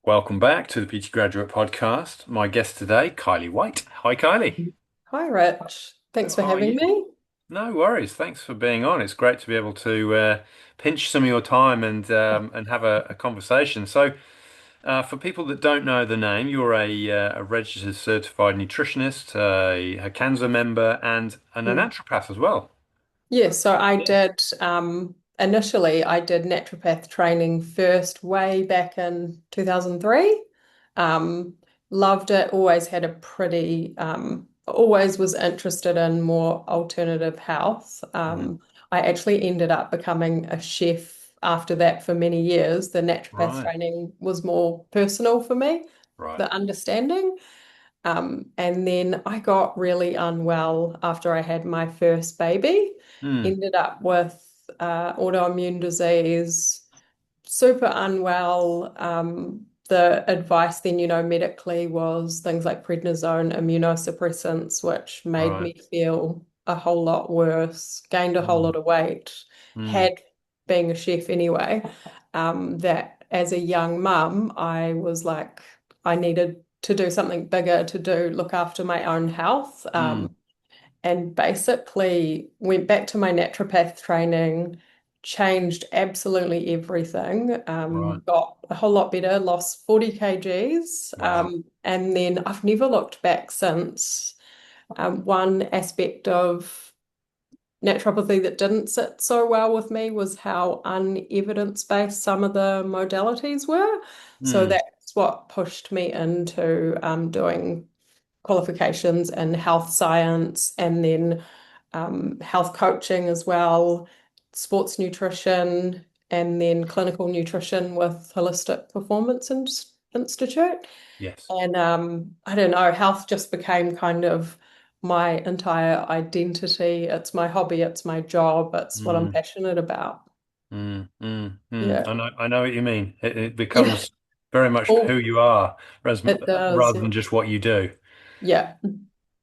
Welcome back to the PT Graduate Podcast. My guest today, Kylie White. Hi, Kylie. Hi, Rich. Thanks for How are having you? me. No worries. Thanks for being on. It's great to be able to pinch some of your time and have a conversation. For people that don't know the name, you're a registered certified nutritionist, a cancer member, and a Mm. naturopath as well. Yes, so I did initially I did naturopath training first way back in 2003. Um, Loved it, always had a pretty always was interested in more alternative health. Mm. I actually ended up becoming a chef after that for many years. The naturopath Right, training was more personal for me, right. the understanding. And then I got really unwell after I had my first baby. Mm. Ended up with autoimmune disease, super unwell. The advice then, medically was things like prednisone, immunosuppressants, which made Right. me feel a whole lot worse, gained a whole Mm. lot of weight, Mm. had being a chef anyway. That as a young mum, I was like, I needed to do something bigger to look after my own health. Mm. And basically went back to my naturopath training, changed absolutely everything, Right. got a whole lot better, lost 40 kgs, Wow. and then I've never looked back since. One aspect of naturopathy that didn't sit so well with me was how unevidence-based some of the modalities were. So Mm. that's what pushed me into doing qualifications in health science and then health coaching as well, sports nutrition, and then clinical nutrition with Holistic Performance Institute. Yes. And I don't know, health just became kind of my entire identity. It's my hobby, it's my job, it's what I'm Mm. passionate about. Mm, mm, mm. Yeah. I know what you mean. It Yeah. becomes very much who Oh, you are it does. rather than just what you do. Yeah.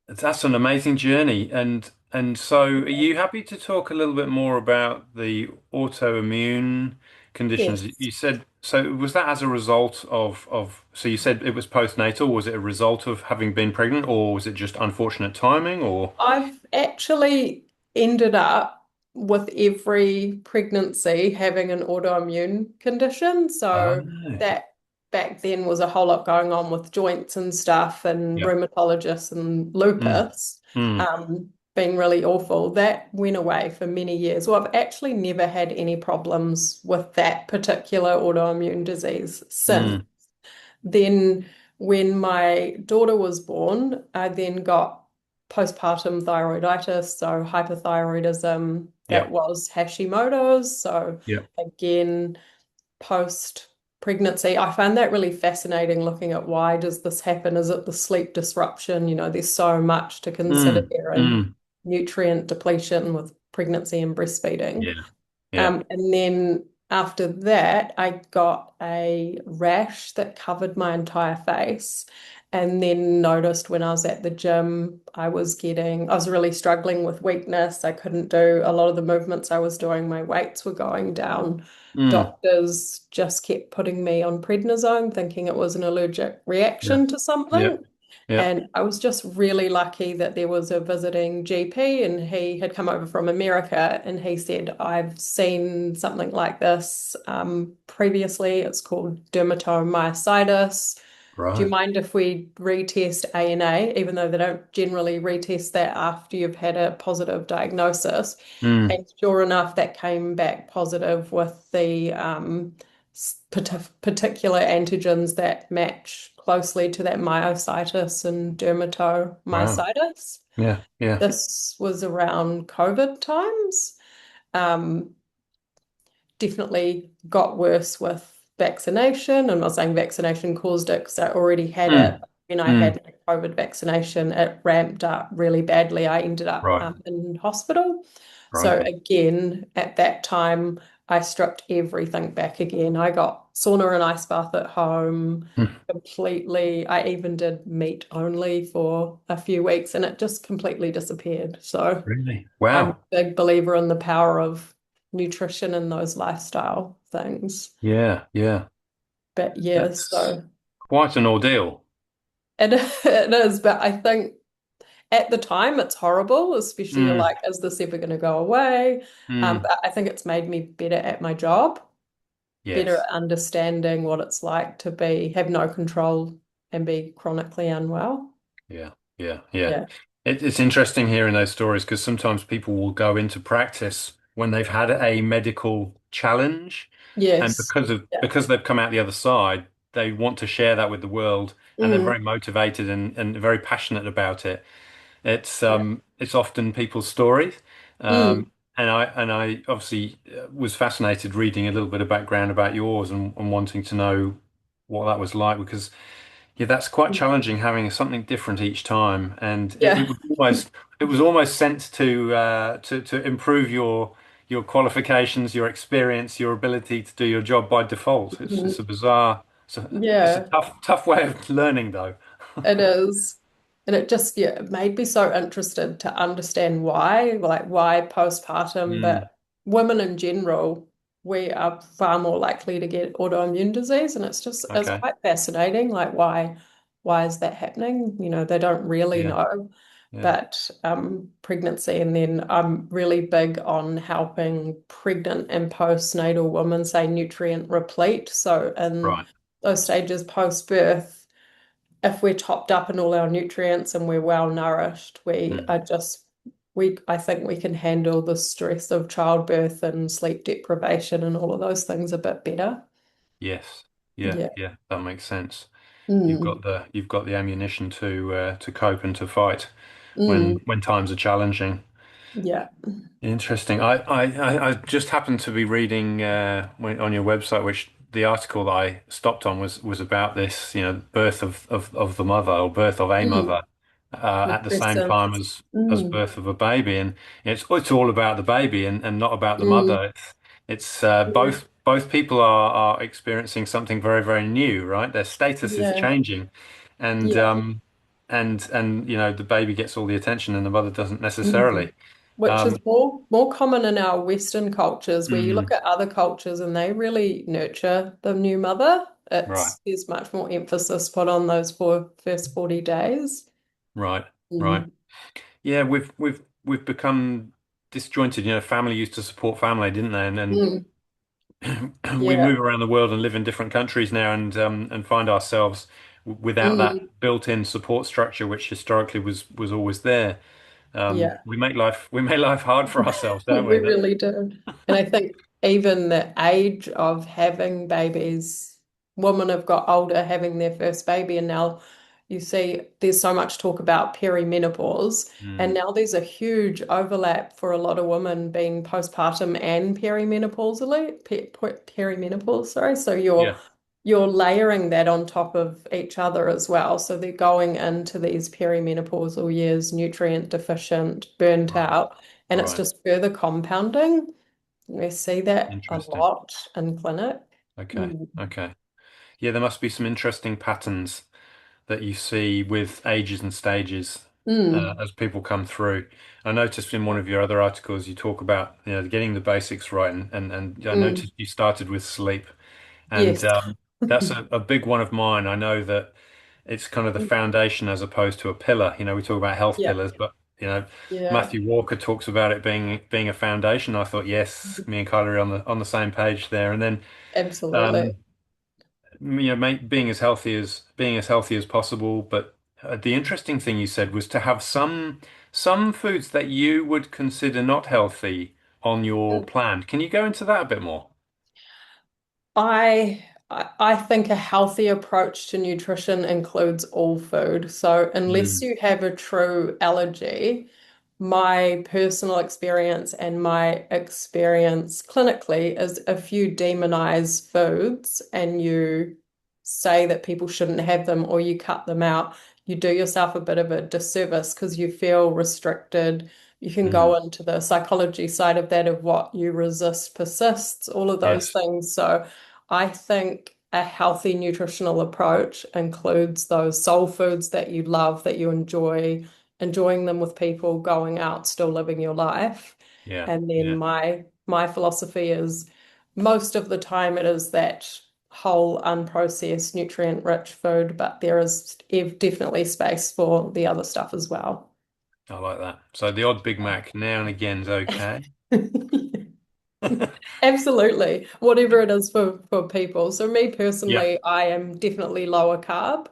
That's an amazing journey. And so are you happy to talk a little bit more about the autoimmune conditions? Yes. You said, so was that as a result of so you said it was postnatal, was it a result of having been pregnant, or was it just unfortunate timing, or I've actually ended up with every pregnancy having an autoimmune condition. oh So no. that back then was a whole lot going on with joints and stuff and Yeah. rheumatologists and Mm, lupus, mm, being really awful. That went away for many years. Well, I've actually never had any problems with that particular autoimmune disease since. mm. Then, when my daughter was born, I then got postpartum thyroiditis, so hypothyroidism Yeah. that was Hashimoto's. So, Yeah. again, post pregnancy, I find that really fascinating looking at why does this happen? Is it the sleep disruption? There's so much to consider Mm, there and mm. nutrient depletion with pregnancy and breastfeeding. Yeah. Yeah. And then after that, I got a rash that covered my entire face. And then noticed when I was at the gym, I was really struggling with weakness. I couldn't do a lot of the movements I was doing. My weights were going down. Mm. Doctors just kept putting me on prednisone, thinking it was an allergic Yeah. reaction to Yeah. something. Yeah. And I was just really lucky that there was a visiting GP and he had come over from America and he said, I've seen something like this previously. It's called dermatomyositis. Do you Right. mind if we retest ANA, even though they don't generally retest that after you've had a positive diagnosis? Mm. And sure enough, that came back positive with the particular antigens that match closely to that myositis and Wow. dermatomyositis. Yeah. Yeah. This was around COVID times. Um, Definitely got worse with vaccination. I'm not saying vaccination caused it because I already had it. Mm. When I Mm. had my COVID vaccination, it ramped up really badly. I ended up Right. in hospital. So Crikey. again, at that time, I stripped everything back again. I got sauna and ice bath at home Mm. completely. I even did meat only for a few weeks and it just completely disappeared. So Really? I'm a Wow. big believer in the power of nutrition and those lifestyle things. Yeah. Yeah. But yeah, That's so quite an ordeal. it, it is. But I think at the time it's horrible, especially you're Mm, like, is this ever going to go away? mm, But I think it's made me better at my job, better yes. at understanding what it's like to be have no control and be chronically unwell. Yeah, yeah, yeah. Yeah. It's interesting hearing those stories because sometimes people will go into practice when they've had a medical challenge, and Yes. Yeah. because they've come out the other side, they want to share that with the world, and they're Mm, very motivated and very passionate about it. yeah. It's often people's stories, Mm, and I obviously was fascinated reading a little bit of background about yours and wanting to know what that was like because. Yeah, that's quite challenging having something different each time, and yeah. it was almost sent to improve your qualifications, your experience, your ability to do your job by default. It's a Mhm. bizarre, it's a Yeah. tough way of learning though. It is. And it just, yeah, it made me so interested to understand why, like why postpartum, Mm, but women in general, we are far more likely to get autoimmune disease. And it's okay, quite fascinating, like why is that happening? You know, they don't really yeah, know. yeah, But pregnancy, and then I'm really big on helping pregnant and postnatal women say nutrient replete. So in right. those stages post-birth, if we're topped up in all our nutrients and we're well nourished, Mm, I think we can handle the stress of childbirth and sleep deprivation and all of those things a bit better. yes, yeah, Yeah. yeah, that makes sense. Mm, You've got the ammunition to cope and to fight mm, when times are challenging. yeah. Interesting. I just happened to be reading on your website, which the article that I stopped on was about this, you know, birth of the mother or birth of a Mm, mother at the same repressive. time as Mm, birth of a baby, and it's all about the baby and not about the mm, mother. It's yeah. both people are experiencing something very new, right? Their status is Yeah. changing, and Yeah. and you know the baby gets all the attention and the mother doesn't Mm. necessarily. Which is Um, more common in our Western cultures, where you look mm, at other cultures and they really nurture the new mother. right. There's much more emphasis put on those first 40 days. Right, right. Mm. Yeah, we've become disjointed. You know, family used to support family, didn't they? Mm. And we Yeah. move around the world and live in different countries now, and find ourselves without that Mm. built-in support structure, which historically was always there. Yeah. We make life hard for ourselves, don't We we? really do. And I think even the age of having babies, women have got older having their first baby, and now you see there's so much talk about perimenopause. And Mm, now there's a huge overlap for a lot of women being postpartum and perimenopause, sorry. So yeah, you're layering that on top of each other as well. So they're going into these perimenopausal years nutrient deficient, burnt right, out, and it's right. just further compounding. We see that a Interesting. lot in clinic. Okay, Mm. okay. Yeah, there must be some interesting patterns that you see with ages and stages Mm. as people come through. I noticed in one of your other articles you talk about, you know, getting the basics right, and I Mm. noticed you started with sleep, and Yes. that's a big one of mine. I know that it's kind of the foundation as opposed to a pillar. You know, we talk about health Yeah. pillars, but you know, Yeah. Matthew Walker talks about it being a foundation. I thought, yes, me and Kylie are on the same page there, and then. Absolutely. Um, you know, being as healthy as possible. But the interesting thing you said was to have some foods that you would consider not healthy on your plan. Can you go into that a bit more? I think a healthy approach to nutrition includes all food. So unless Mm, you have a true allergy, my personal experience and my experience clinically is if you demonize foods and you say that people shouldn't have them or you cut them out, you do yourself a bit of a disservice because you feel restricted. You can mm, go into the psychology side of that of what you resist persists, all of those yes, things. So I think a healthy nutritional approach includes those soul foods that you love, that you enjoy, enjoying them with people, going out, still living your life. yeah, And then yeah, my philosophy is most of the time it is that whole, unprocessed, nutrient-rich food, but there is definitely space for the other stuff as well. I like that. So the odd Big Mac now and again's okay. Absolutely. Whatever it is for people. So me Yeah. personally, I am definitely lower carb.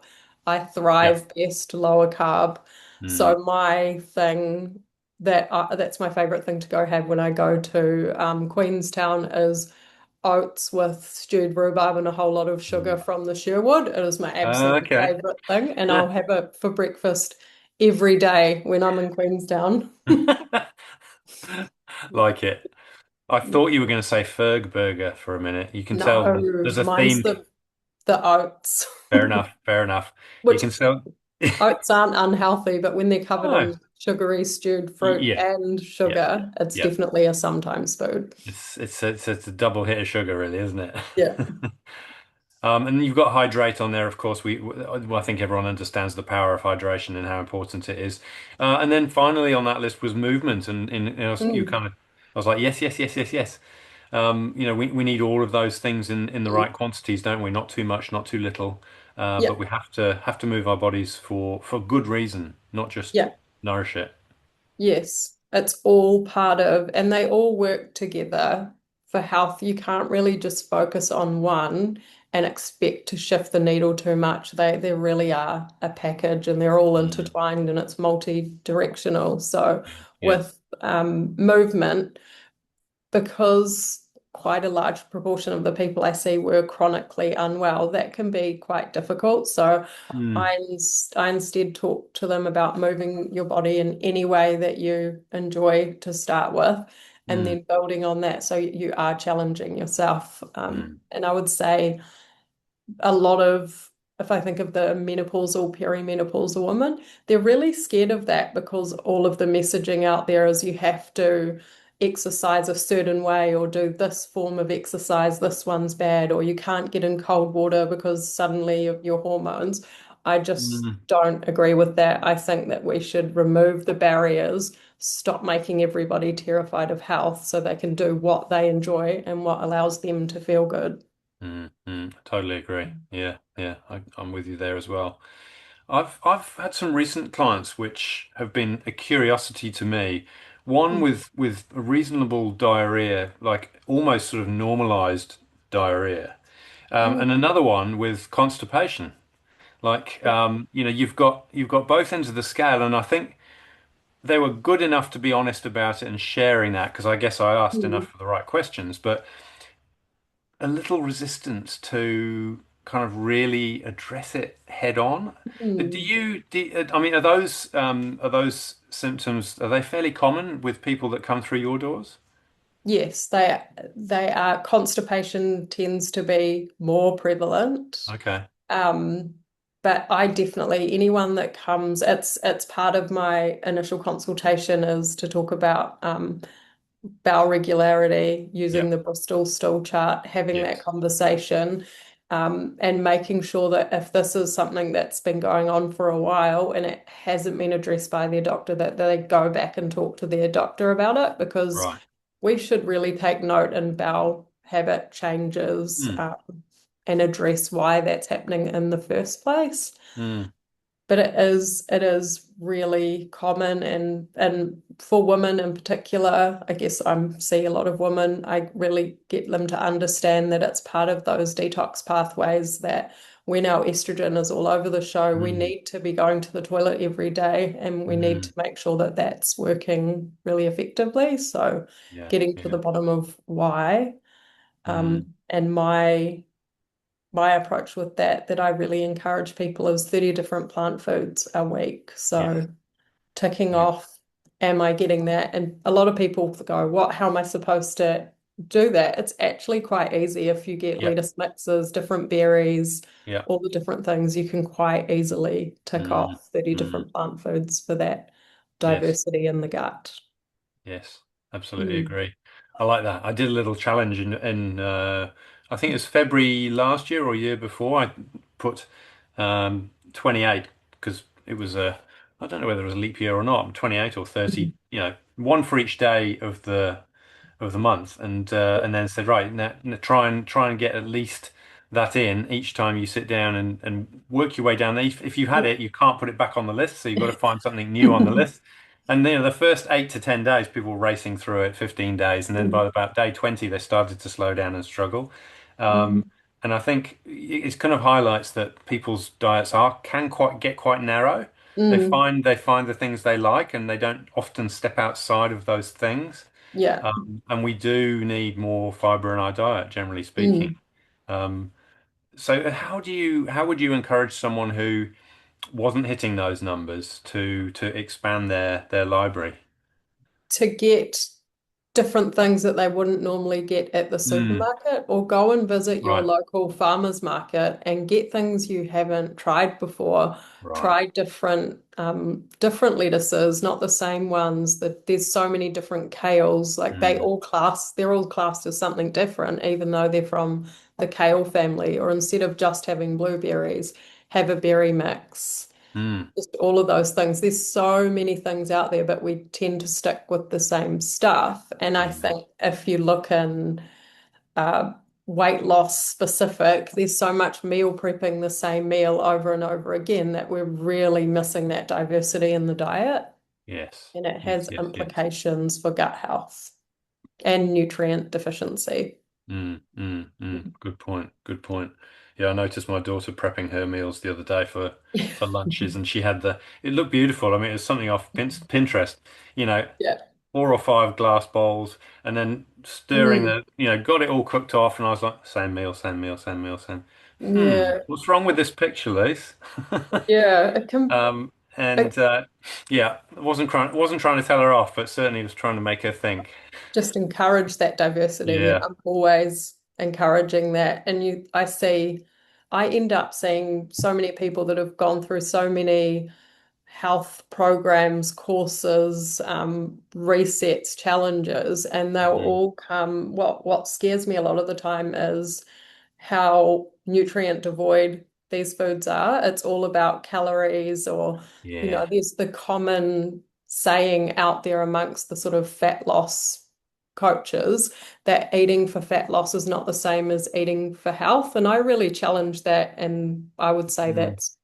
I Yeah. thrive best lower carb. Mm. So my thing that's my favorite thing to go have when I go to Queenstown is oats with stewed rhubarb and a whole lot of sugar Mm. from the Sherwood. It is my absolute Okay. favorite thing, and I'll have it for breakfast every day when I'm in Queenstown. Like it. I thought you were going to say Ferg burger for a minute. You can tell No, there's a mine's theme. the oats. Fair enough. Fair enough. You Which can tell. oats aren't unhealthy, but when they're covered Oh, in sugary stewed fruit yeah. and Yeah. sugar, it's Yeah. definitely a sometimes food. It's a double hit of sugar, really, isn't it? Yeah. And you've got hydrate on there, of course. Well, I think everyone understands the power of hydration and how important it is. And then finally on that list was movement, and you Mm. kind of, I was like, yes, yes, yes, yes, yes. We need all of those things in the right quantities, don't we? Not too much, not too little. Yeah. But we have to move our bodies for good reason, not just Yeah. nourish it. Yes, it's all part of, and they all work together for health. You can't really just focus on one and expect to shift the needle too much. They really are a package and they're all Mm. intertwined and it's multi-directional. So Yeah. with movement, because quite a large proportion of the people I see were chronically unwell, that can be quite difficult. So Mm. I instead talk to them about moving your body in any way that you enjoy to start with, and Mm. then building on that. So you are challenging yourself. Mm. And I would say a lot of, if I think of the menopausal, perimenopausal women, they're really scared of that because all of the messaging out there is you have to exercise a certain way or do this form of exercise, this one's bad, or you can't get in cold water because suddenly of your hormones. I just Mm. don't agree with that. I think that we should remove the barriers, stop making everybody terrified of health so they can do what they enjoy and what allows them to feel good. Totally agree. Yeah, yeah, I'm with you there as well. I've had some recent clients which have been a curiosity to me. One with a reasonable diarrhea, like almost sort of normalized diarrhea, Mm. and another one with constipation. Like you've got both ends of the scale, and I think they were good enough to be honest about it and sharing that because I guess I asked Mm. enough of the right questions, but a little resistance to kind of really address it head on. Mm. I mean, are those symptoms, are they fairly common with people that come through your doors? Yes, they are. Constipation tends to be more prevalent. Okay. Um, but I definitely anyone that comes, it's part of my initial consultation is to talk about bowel regularity, Yeah. using the Bristol stool chart, having that Yes. conversation, and making sure that if this is something that's been going on for a while and it hasn't been addressed by their doctor, that they go back and talk to their doctor about it because Right. we should really take note in bowel habit changes, Mm. and address why that's happening in the first place. Mm. But it is really common and for women in particular, I guess I'm see a lot of women, I really get them to understand that it's part of those detox pathways that when our estrogen is all over the show, we Mm. need to be going to the toilet every day and we need to Mm. make sure that that's working really effectively. So Yeah. getting to Yeah. the bottom of why. Mm. And my approach with that I really encourage people is 30 different plant foods a week. Yes. So ticking Yeah. off, am I getting that? And a lot of people go, what, how am I supposed to do that? It's actually quite easy if you get Yeah. lettuce mixes, different berries, Yeah. all the different things, you can quite easily tick Mm. off 30 Mm. different plant foods for that Yes. diversity in the gut. Yes, absolutely Mm. agree. I like that. I did a little challenge in I think it was February last year or year before. I put 28 because it was I don't know whether it was a leap year or not, 28 or 30, one for each day of the month, and then said right now, try and get at least that in each time you sit down and work your way down. If you've had it, you can't put it back on the list, so you've got to find something new on the list. And the first 8 to 10 days, people were racing through it, 15 days, and then by about day 20, they started to slow down and struggle. Mm, And I think it kind of highlights that people's diets are can quite get quite narrow. mm, They find the things they like, and they don't often step outside of those things. yeah. And we do need more fiber in our diet, generally speaking. Mm. Um, so how would you encourage someone who wasn't hitting those numbers to expand their library? To get different things that they wouldn't normally get at the Mm, supermarket, or go and visit your right, local farmers market and get things you haven't tried before. right. Try different lettuces, not the same ones. That there's so many different kales, like Mm, they're all classed as something different, even though they're from the kale family. Or instead of just having blueberries, have a berry mix, mm, just all of those things. There's so many things out there, but we tend to stick with the same stuff. And I mm, think if you look in uh, weight loss specific, there's so much meal prepping the same meal over and over again that we're really missing that diversity in the diet. yes, And it yes, has yes, yes. implications for gut health and nutrient deficiency. Mm, mm, mm. Good point. Good point. Yeah, I noticed my daughter prepping her meals the other day for lunches, and she had it looked beautiful. I mean, it was something off Pinterest, you know, Yeah. 4 or 5 glass bowls, and then stirring Mm, got it all cooked off, and I was like, same meal, same meal, same meal, same. yeah. What's wrong with this picture, Lise? Yeah. It can, And it yeah, wasn't trying to tell her off, but certainly was trying to make her think. just encourage that diversity. Yeah. I'm always encouraging that. And I end up seeing so many people that have gone through so many health programs, courses, resets, challenges, and they'll Mm, all come. What scares me a lot of the time is how nutrient devoid these foods are. It's all about calories, or, yeah. there's the common saying out there amongst the sort of fat loss coaches that eating for fat loss is not the same as eating for health. And I really challenge that. And I would say Mm, that's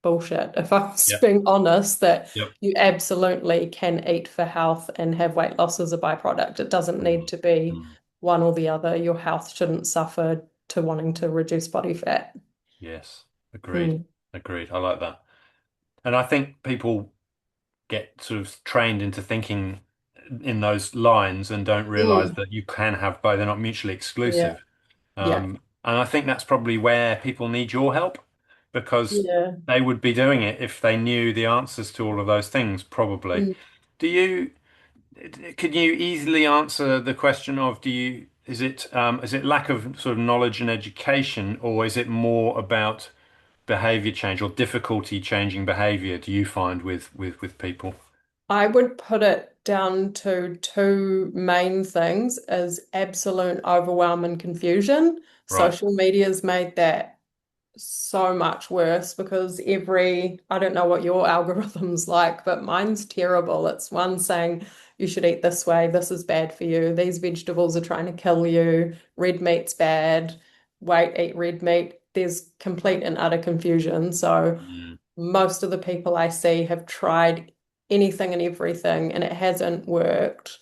bullshit, if I'm yep. being honest, that Yep. you absolutely can eat for health and have weight loss as a byproduct. It doesn't need Mm, to be mm. one or the other. Your health shouldn't suffer to wanting to reduce body fat. Yes. Agreed. Mm. Agreed. I like that. And I think people get sort of trained into thinking in those lines and don't realize Mm. that you can have both. They're not mutually Yeah. exclusive. Yeah. And I think that's probably where people need your help because Yeah. they would be doing it if they knew the answers to all of those things, probably. Mm. Do you, can you easily answer the question of is it lack of sort of knowledge and education, or is it more about behavior change or difficulty changing behavior, do you find with people? I would put it down to two main things: is absolute overwhelm and confusion. Right. Social media's made that so much worse because I don't know what your algorithm's like, but mine's terrible. It's one saying you should eat this way, this is bad for you, these vegetables are trying to kill you, red meat's bad, wait, eat red meat. There's complete and utter confusion. So Mm, most of the people I see have tried anything and everything and it hasn't worked.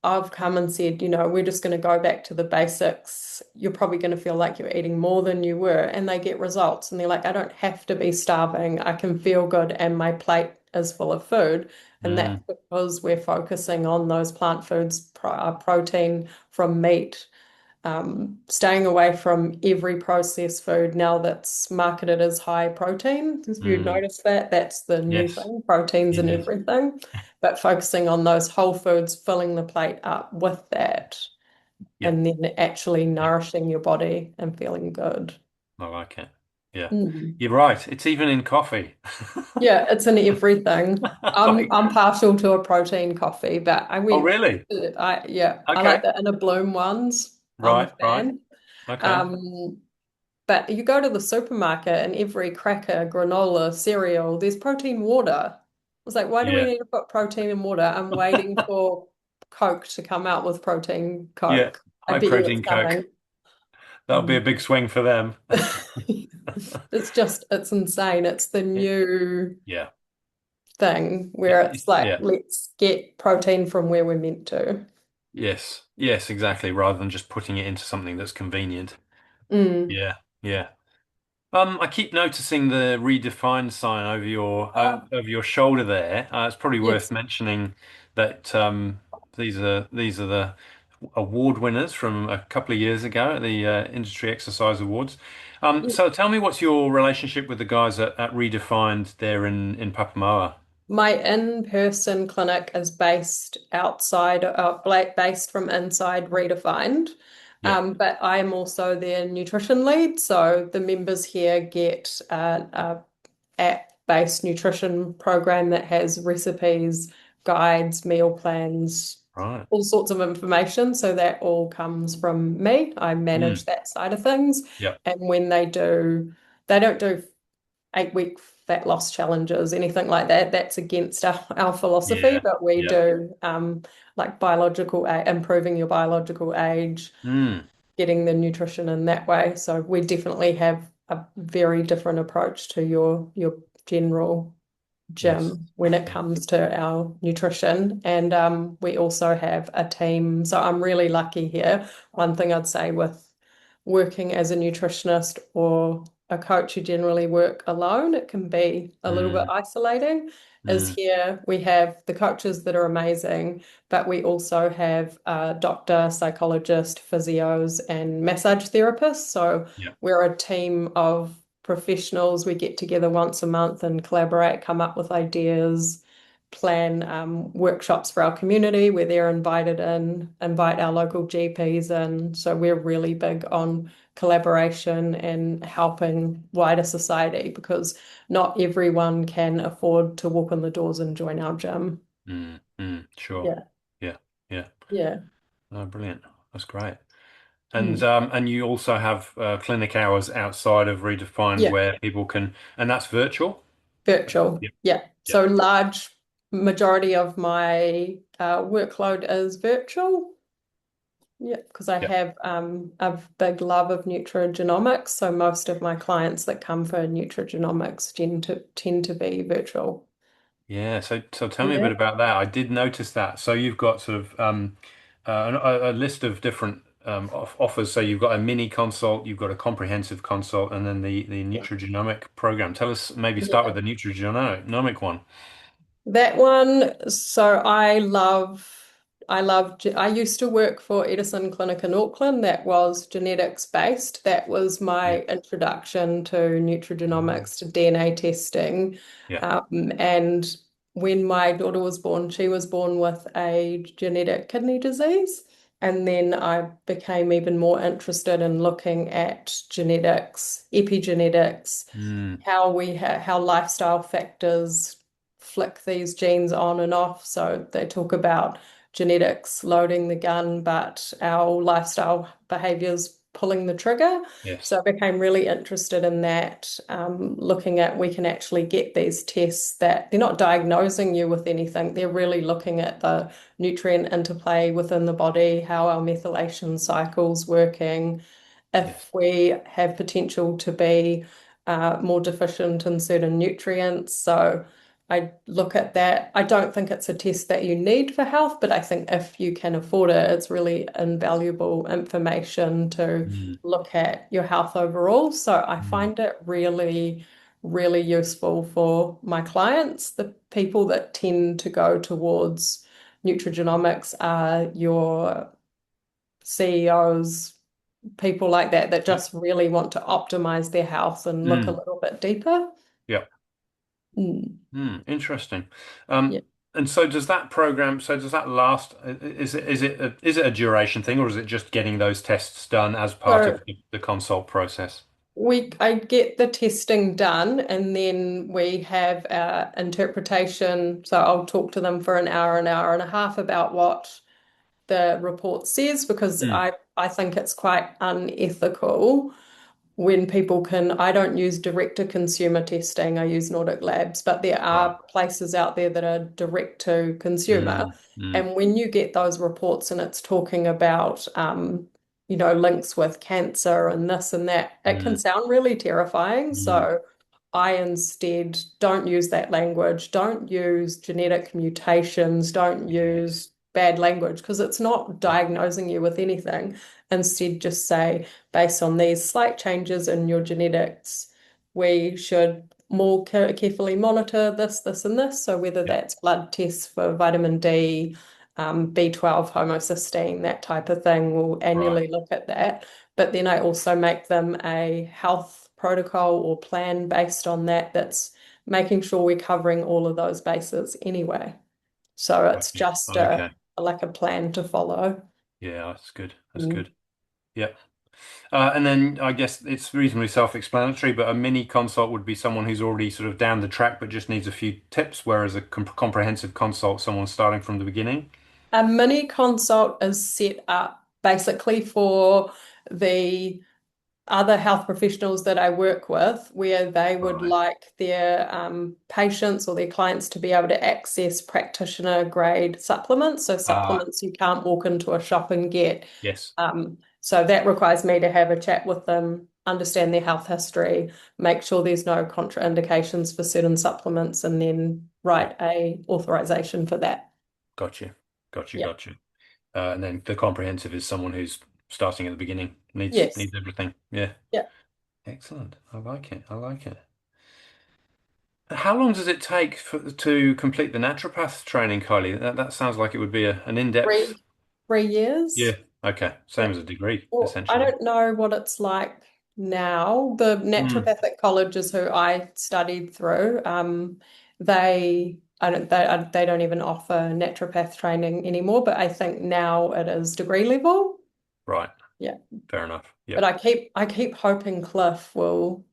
I've come and said, we're just going to go back to the basics. You're probably going to feel like you're eating more than you were. And they get results. And they're like, I don't have to be starving. I can feel good. And my plate is full of food. And that's mm, because we're focusing on those plant foods, protein from meat, staying away from every processed food now that's marketed as high protein. If you mm. notice that, that's the new Yes, thing, proteins it and is. everything. But focusing on those whole foods, filling the plate up with that, Yep. and then actually Yep. nourishing your body and feeling good. I like it. Yeah. Mm. You're right. It's even in coffee. Yeah, it's in everything. I'm Like, I'm partial to a protein coffee, but oh, really? I Okay. like the inner bloom ones. I'm a Right, right. fan. Okay. Um, But you go to the supermarket and every cracker, granola, cereal, there's protein water. I was like, why do we Yeah. need to put protein in water? I'm waiting for Coke to come out with protein Yeah. Coke. I High bet you it's protein coming. Coke. That'll be a big swing for them. It's insane. It's the new Yeah. thing where it's like, Yeah. let's get protein from where we're meant to. Yes. Yes, exactly. Rather than just putting it into something that's convenient. Mm. Yeah. Yeah. I keep noticing the redefined sign over your shoulder there. It's probably worth Yes. mentioning that these are the award winners from a couple of years ago at the Industry Exercise Awards. So tell me, what's your relationship with the guys at Redefined there in Papamoa? My in-person clinic is based outside, based from inside Redefined. Yeah. But I am also their nutrition lead. So the members here get a app-based nutrition program that has recipes, guides, meal plans, Right. all sorts of information. So that all comes from me. I manage Mm. that side of things. Yeah. And when they don't do 8 week fat loss challenges, anything like that. That's against our philosophy, Yeah. but we Yeah. do like improving your biological age, Mm. getting the nutrition in that way. So we definitely have a very different approach to your general Yes. gym when it Yeah. comes to our nutrition. And we also have a team. So I'm really lucky here. One thing I'd say with working as a nutritionist or a coach who generally work alone, it can be a little bit Mm. isolating. Is Mm. here we have the coaches that are amazing, but we also have a doctor, psychologist, physios, and massage therapists. So Yeah. we're a team of professionals. We get together once a month and collaborate, come up with ideas, plan workshops for our community where they're invited in, invite our local GPs in. So we're really big on collaboration and helping wider society because not everyone can afford to walk in the doors and join our gym. Mm. Mm. Sure. Yeah, Yeah. Yeah. yeah. Oh, brilliant. That's great. Mm. And you also have clinic hours outside of Redefined Yeah, where people can, and that's virtual? virtual. Yep. Yeah. Yep. So large majority of my workload is virtual. Yeah, because I Yep. have a big love of nutrigenomics. So most of my clients that come for nutrigenomics tend to be virtual. Yeah. So tell me a Yeah. bit about that. I did notice that. So you've got sort of a list of different offers. So you've got a mini consult, you've got a comprehensive consult, and then the Nutrigenomic program. Tell us, maybe start with Yeah. the Nutrigenomic one. That one, so I used to work for Edison Clinic in Auckland that was genetics based. That was Yeah. my introduction to nutrigenomics, to DNA testing. Yeah. And when my daughter was born, she was born with a genetic kidney disease. And then I became even more interested in looking at genetics, epigenetics, Mm. how lifestyle factors flick these genes on and off. So they talk about genetics loading the gun, but our lifestyle behaviors pulling the trigger. Yes. So I became really interested in that, looking at we can actually get these tests that they're not diagnosing you with anything. They're really looking at the nutrient interplay within the body, how our methylation cycle's working, Yes. if we have potential to be more deficient in certain nutrients. So I look at that. I don't think it's a test that you need for health, but I think if you can afford it, it's really invaluable information to Mm. look at your health overall. So I Mm. find it really, really useful for my clients. The people that tend to go towards nutrigenomics are your CEOs, people like that Yeah. just really want to optimize their health and look a Mm. little bit deeper. Yeah. Mm, Hmm, interesting. yeah. And so does that program, so does that last, is it a duration thing or is it just getting those tests done as part So of the consult process? I get the testing done and then we have interpretation. So I'll talk to them for an hour and a half about what the report says because Hmm. I think it's quite unethical when people can, I don't use direct to consumer testing, I use Nordic Labs, but there Right. are places out there that are direct to consumer. Hmm. Hmm. And when you get those reports and it's talking about links with cancer and this and that. It can Mm, sound really terrifying. mm, So I instead don't use that language, don't use genetic mutations, don't yes. use bad language because it's not Yeah. diagnosing you with anything. Instead, just say, based on these slight changes in your genetics, we should more carefully monitor this, this, and this. So whether Yeah. that's blood tests for vitamin D, B12, homocysteine, that type of thing. We'll Right. annually look at that. But then I also make them a health protocol or plan based on that, that's making sure we're covering all of those bases anyway. So Got it's you. just Okay. like a plan to follow. Yeah, that's good. That's Mm. good. Yeah. And then I guess it's reasonably self-explanatory, but a mini consult would be someone who's already sort of down the track but just needs a few tips, whereas a comprehensive consult, someone starting from the beginning. A mini consult is set up basically for the other health professionals that I work with, where they would Right. like their patients or their clients to be able to access practitioner grade supplements. So, Ah, supplements you can't walk into a shop and get. yes. So, that requires me to have a chat with them, understand their health history, make sure there's no contraindications for certain supplements, and then Yeah. write a authorization for that. Got you. Got you. Yeah. Got you. And then the comprehensive is someone who's starting at the beginning, needs Yes. needs everything. Yeah. Yeah. Excellent. I like it. I like it. How long does it take to complete the naturopath training, Kylie? That sounds like it would be an in-depth. Three, 3 years. Yeah. Okay. Yeah. Same as a degree, Well, I essentially. don't know what it's like now. The Mm, naturopathic colleges who I studied through, they don't even offer naturopath training anymore, but I think now it is degree level. right. Yeah. Fair enough. But Yep. I keep hoping Cliff will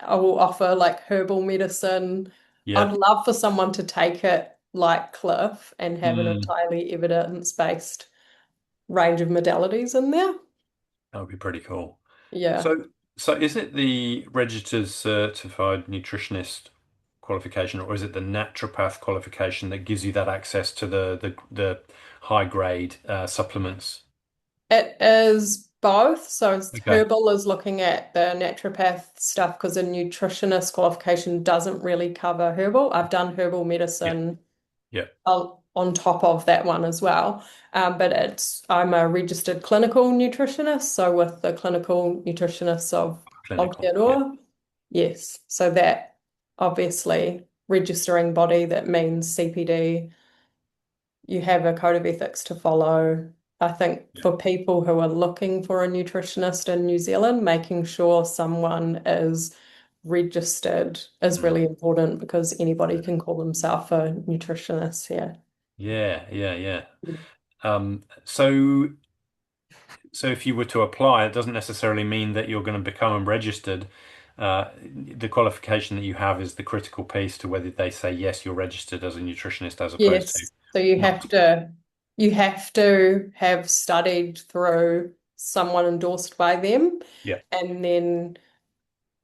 offer like herbal medicine. I'd Yeah. love for someone to take it like Cliff and have an Mm, entirely evidence-based range of modalities in there. that would be pretty cool. Yeah. So is it the registered certified nutritionist qualification, or is it the naturopath qualification that gives you that access to the high grade supplements? It is both. So Okay. herbal is looking at the naturopath stuff because a nutritionist qualification doesn't really cover herbal. I've done herbal Yeah. medicine Yeah. on top of that one as well. But I'm a registered clinical nutritionist. So with the clinical nutritionists of Clinical. Yeah. Aotearoa, yes. So that obviously registering body, that means CPD, you have a code of ethics to follow. I think Yeah. for people who are looking for a nutritionist in New Zealand, making sure someone is registered is Mm. really important because anybody can call themselves a nutritionist here. Yeah. Yeah. Yeah. So if you were to apply, it doesn't necessarily mean that you're going to become registered. The qualification that you have is the critical piece to whether they say yes, you're registered as a nutritionist as opposed to Yes. So you have not. to you have to have studied through someone endorsed by them. Yeah. And then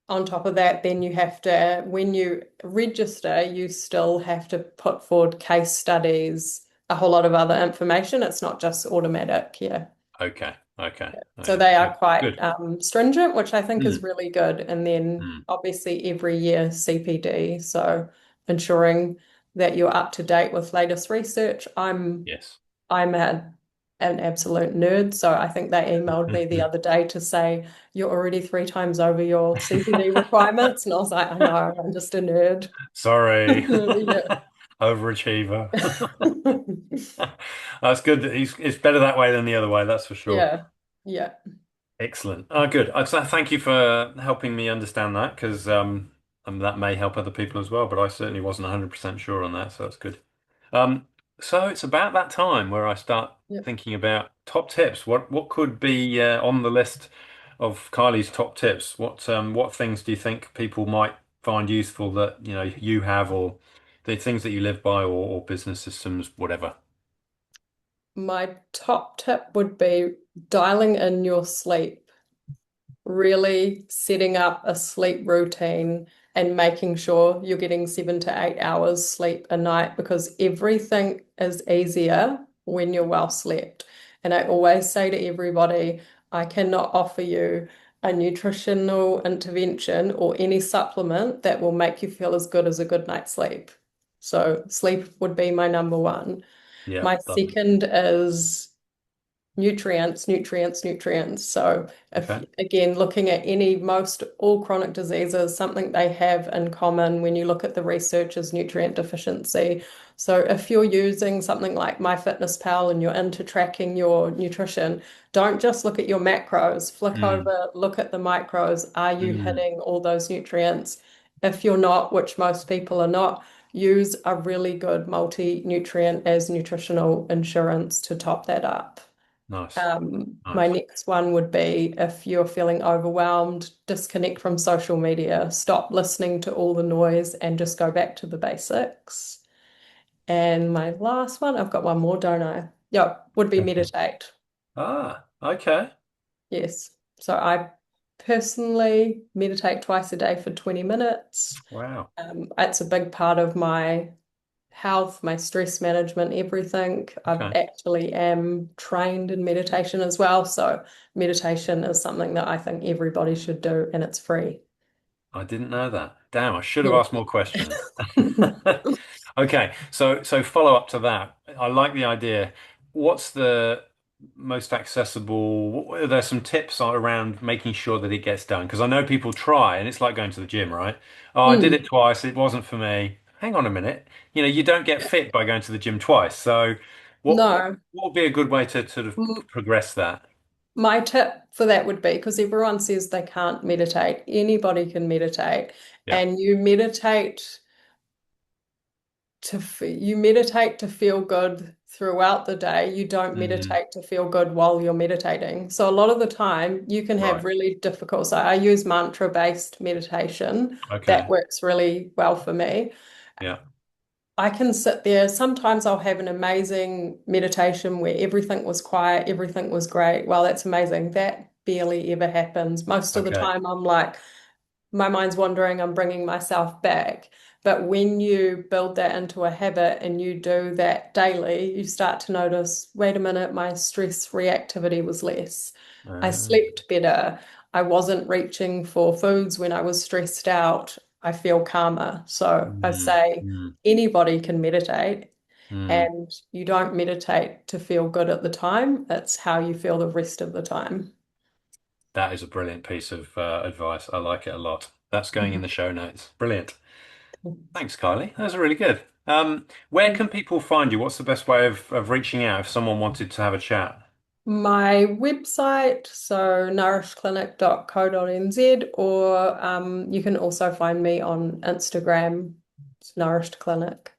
on top of that, then you have to, when you register, you still have to put forward case studies, a whole lot of other information. It's not just automatic. Yeah. Okay. Okay. Oh, So yeah. they are Good. quite Good. stringent, which I think is Mm. really good. And then Mm. obviously every year CPD. So ensuring that you're up to date with latest research. Yes. I'm an absolute nerd, so I think they emailed me the other day to say you're already 3 times over your CPD requirements, and I was like, I know, I'm just a nerd. Sorry. Yeah. Overachiever. That's good. It's better that way than the other way, that's for sure. Yeah. Yeah. Excellent. Oh, good. So thank you for helping me understand that because that may help other people as well, but I certainly wasn't 100% sure on that, so that's good. Um, so it's about that time where I start Yeah. thinking about top tips. What could be on the list of Kylie's top tips? What things do you think people might find useful that you have, or the things that you live by, or business systems, whatever? My top tip would be dialing in your sleep, really setting up a sleep routine and making sure you're getting 7 to 8 hours sleep a night because everything is easier when you're well slept. And I always say to everybody, I cannot offer you a nutritional intervention or any supplement that will make you feel as good as a good night's sleep. So sleep would be my number one. Yeah. My second is nutrients, nutrients, nutrients. So if Okay. again, looking at most all chronic diseases, something they have in common when you look at the research is nutrient deficiency. So if you're using something like MyFitnessPal and you're into tracking your nutrition, don't just look at your macros, flick Mm, over, look at the micros. Are you mm, hitting all those nutrients? If you're not, which most people are not, use a really good multi-nutrient as nutritional insurance to top that up. nice. My Nice. next one would be if you're feeling overwhelmed, disconnect from social media, stop listening to all the noise and just go back to the basics. And my last one, I've got one more, don't I? Yeah, would be Go for it. meditate. Okay. Yes. So I personally meditate twice a day for 20 minutes. Wow. It's a big part of my health, my stress management, everything. I Okay. actually am trained in meditation as well. So meditation is something that I think everybody should do and it's free. I didn't know that. Damn, I should have Yeah. asked more questions. Okay, so follow up to that. I like the idea. What's the most accessible? Are there some tips around making sure that it gets done? Because I know people try, and it's like going to the gym, right? Oh, I did it Mm, twice. It wasn't for me. Hang on a minute. You don't get fit by going to the gym twice. So, no. what would be a good way to sort of M- progress that? My tip for that would be because everyone says they can't meditate, anybody can meditate, Yeah. and you meditate to feel good throughout the day. You don't Mm, meditate to feel good while you're meditating. So a lot of the time you can have right. really difficult. So I use mantra-based meditation. That Okay. works really well for me. Yeah. I can sit there. Sometimes I'll have an amazing meditation where everything was quiet, everything was great. Well, that's amazing. That barely ever happens. Most of the Okay. time I'm like, my mind's wandering, I'm bringing myself back. But when you build that into a habit and you do that daily, you start to notice, wait a minute, my stress reactivity was less. I Uh, slept better. I wasn't reaching for foods when I was stressed out. I feel calmer. So I mm, say mm, anybody can meditate, mm. and you don't meditate to feel good at the time. It's how you feel the rest of the time. That is a brilliant piece of advice. I like it a lot. That's going in Mhm. the show notes. Brilliant. Thanks, Kylie. That was really good. Where can people find you? What's the best way of reaching out if someone wanted to have a chat? My website, so nourishedclinic.co.nz, or you can also find me on Instagram, it's Nourished Clinic.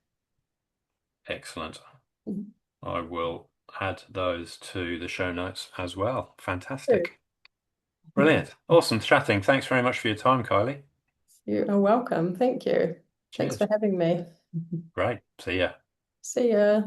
Excellent. I will add those to the show notes as well. Fantastic. Brilliant. Awesome chatting. Thanks very much for your time, Kylie. You are welcome. Thank you. Thanks for Cheers. having me. Great. See ya. See ya.